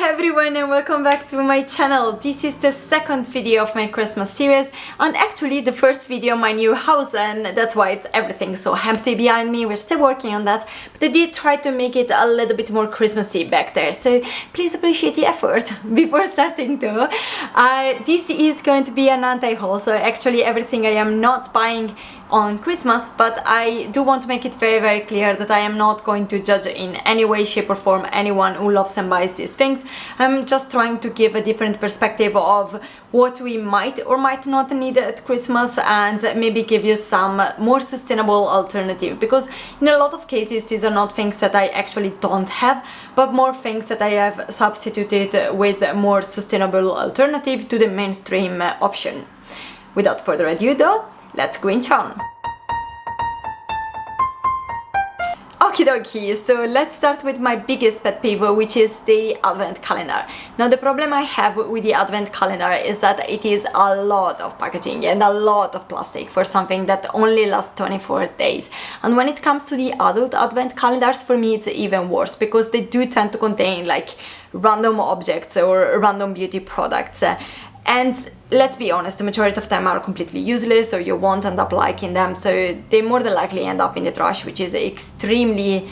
everyone and welcome back to my channel. This is the second video of my Christmas series and actually the first video of my new house, and that's why it's everything so empty behind me. We're still working on that, but I did try to make it a little bit more Christmassy back there, so please appreciate the effort before starting though. This is going to be an anti-haul, so actually everything I am not buying on Christmas, but I do want to make it very clear that I am not going to judge in any way, shape or form anyone who loves and buys these things. I'm just trying to give a different perspective of what we might or might not need at Christmas and maybe give you some more sustainable alternative, because in a lot of cases these are not things that I actually don't have, but more things that I have substituted with a more sustainable alternative to the mainstream option. Without further ado though, let's go on. Okie dokie, so let's start with my biggest pet peeve, which is the advent calendar. Now the problem I have with the advent calendar is that it is a lot of packaging and a lot of plastic for something that only lasts 24 days. And when it comes to the adult advent calendars, for me it's even worse, because they do tend to contain like random objects or random beauty products. And let's be honest, the majority of them are completely useless, or you won't end up liking them, so they more than likely end up in the trash, which is extremely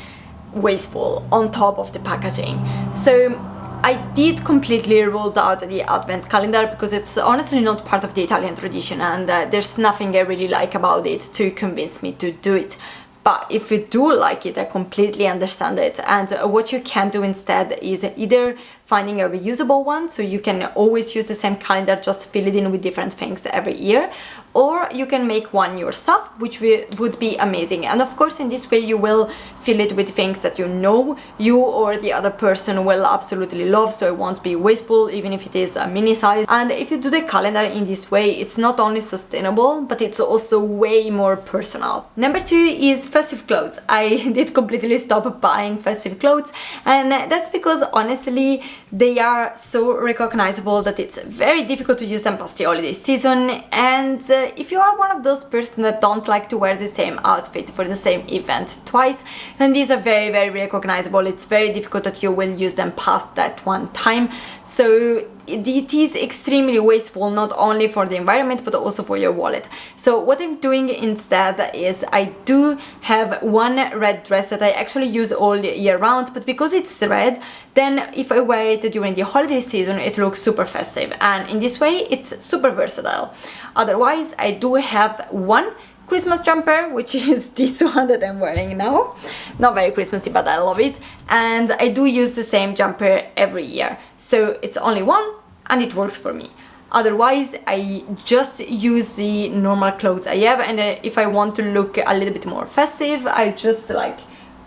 wasteful on top of the packaging. So I did completely rule out the advent calendar because it's honestly not part of the Italian tradition, and there's nothing I really like about it to convince me to do it. But if you do like it, I completely understand it, and what you can do instead is either finding a reusable one, so you can always use the same calendar, just fill it in with different things every year, or you can make one yourself, which would be amazing. And of course in this way you will fill it with things that you know you or the other person will absolutely love, so it won't be wasteful even if it is a mini size. And if you do the calendar in this way, it's not only sustainable, but it's also way more personal. Number 2 is festive clothes. I did completely stop buying festive clothes, and that's because honestly they are so recognizable that it's very difficult to use them past the holiday season. And if you are one of those persons that don't like to wear the same outfit for the same event twice, then these are very recognizable. It's very difficult that you will use them past that one time, so it is extremely wasteful, not only for the environment but also for your wallet. So what I'm doing instead is I do have one red dress that I actually use all year round, but because it's red, then if I wear it during the holiday season it looks super festive, and in this way it's super versatile. Otherwise I do have one Christmas jumper, which is this one that I'm wearing now. Not very Christmassy, but I love it, and I do use the same jumper every year, so it's only one and it works for me. Otherwise I just use the normal clothes I have, and if I want to look a little bit more festive, I just like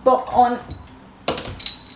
put on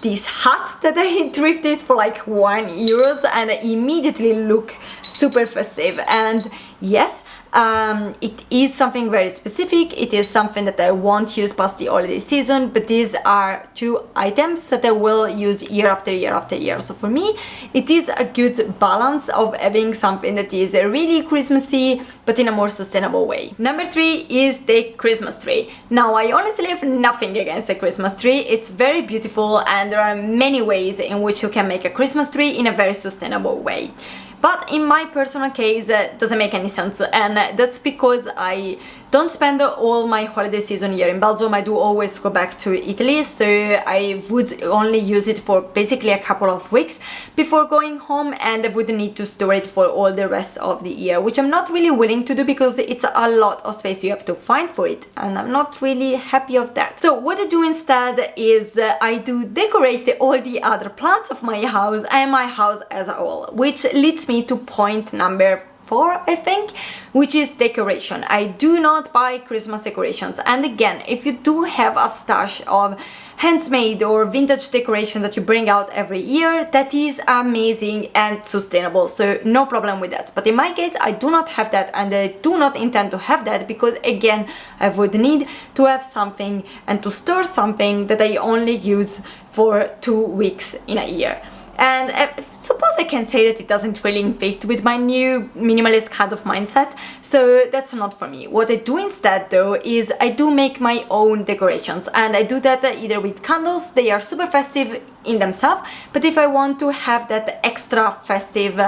this hat that I thrifted for like €1, and I immediately look super festive. And yes, it is something very specific. It is something that I won't use past the holiday season, but these are two items that I will use year after year after year. So for me it is a good balance of having something that is really Christmassy but in a more sustainable way. Number 3 is the Christmas tree. Now I honestly have nothing against a Christmas tree. It's very beautiful and there are many ways in which you can make a Christmas tree in a very sustainable way. But in my personal case, it doesn't make any sense, and that's because I don't spend all my holiday season here in Belgium. I do always go back to Italy, so I would only use it for basically a couple of weeks before going home, and I would need to store it for all the rest of the year, which I'm not really willing to do because it's a lot of space you have to find for it, and I'm not really happy of that. So what I do instead is I do decorate all the other plants of my house and my house as a whole, which leads me to point number 4, I think, which is decoration. I do not buy Christmas decorations, and again, if you do have a stash of handmade or vintage decoration that you bring out every year, that is amazing and sustainable, so no problem with that. But in my case I do not have that, and I do not intend to have that, because again I would need to have something and to store something that I only use for 2 weeks in a year. and I suppose I can say that it doesn't really fit with my new minimalist kind of mindset, so that's not for me. What I do instead though is I do make my own decorations, and I do that either with candles. They are super festive in themselves, but if I want to have that extra festive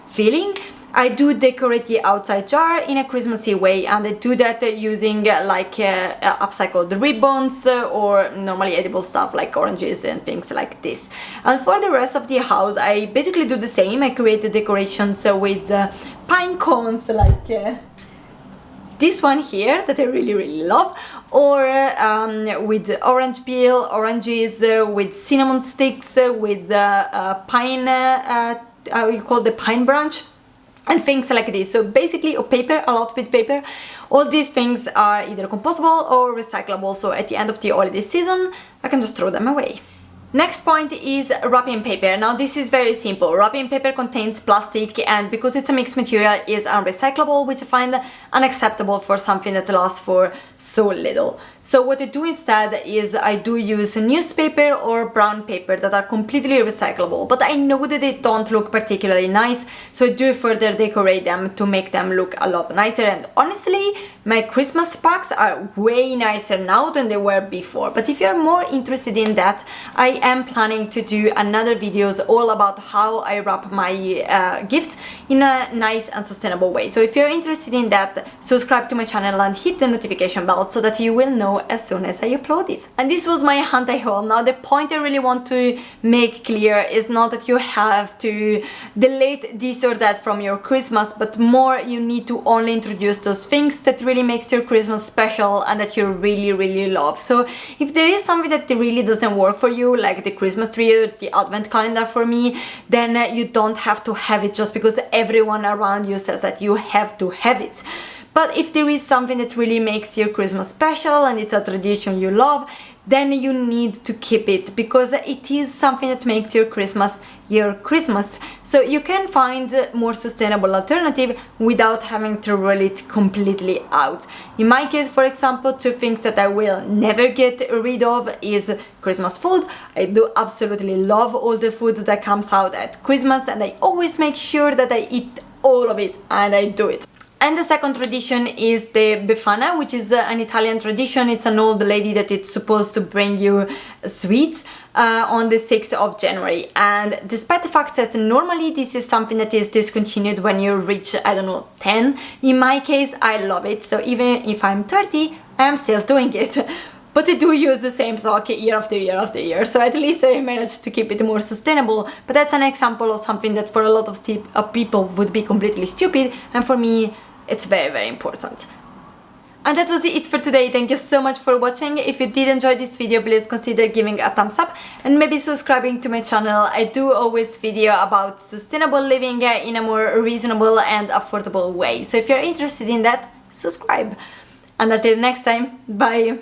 feeling, I do decorate the outside jar in a Christmassy way, and I do that using upcycled ribbons or normally edible stuff like oranges and things like this. And for the rest of the house, I basically do the same. I create the decorations with pine cones like this one here that I really love, or with orange peel, oranges, with cinnamon sticks, with pine, how you call the pine branch, and things like this. So basically, paper, a lot with paper. All these things are either compostable or recyclable, so at the end of the holiday season I can just throw them away. Next point is wrapping paper. Now this is very simple. Wrapping paper contains plastic, and because it's a mixed material, is unrecyclable, which I find unacceptable for something that lasts for so little. So what I do instead is I do use newspaper or brown paper that are completely recyclable, but I know that they don't look particularly nice, so I do further decorate them to make them look a lot nicer. And honestly, my Christmas packs are way nicer now than they were before. But if you're more interested in that, I am planning to do another videos all about how I wrap my gifts in a nice and sustainable way. So if you're interested in that, subscribe to my channel and hit the notification bell so that you will know as soon as I upload it. And this was my anti-haul. Now the point I really want to make clear is not that you have to delete this or that from your Christmas, but more you need to only introduce those things that really makes your Christmas special and that you really love. So if there is something that really doesn't work for you, like the Christmas tree or the advent calendar for me, then you don't have to have it just because everyone around you says that you have to have it. But if there is something that really makes your Christmas special and it's a tradition you love, then you need to keep it, because it is something that makes your Christmas your Christmas. So you can find more sustainable alternative without having to roll it completely out. In my case, for example, two things that I will never get rid of is Christmas food. I do absolutely love all the food that comes out at Christmas, and I always make sure that I eat all of it, and I do it. And the second tradition is the Befana, which is an Italian tradition. It's an old lady that it's supposed to bring you sweets on the 6th of January. And despite the fact that normally this is something that is discontinued when you reach, I don't know, 10, in my case, I love it. So even if I'm 30, I'm still doing it. But I do use the same sock year after year after year, so at least I managed to keep it more sustainable. But that's an example of something that for a lot of people would be completely stupid, and for me it's very important. And that was it for today. Thank you so much for watching. If you did enjoy this video, please consider giving a thumbs up and maybe subscribing to my channel. I do always video about sustainable living in a more reasonable and affordable way. So if you're interested in that, subscribe. And until next time, bye!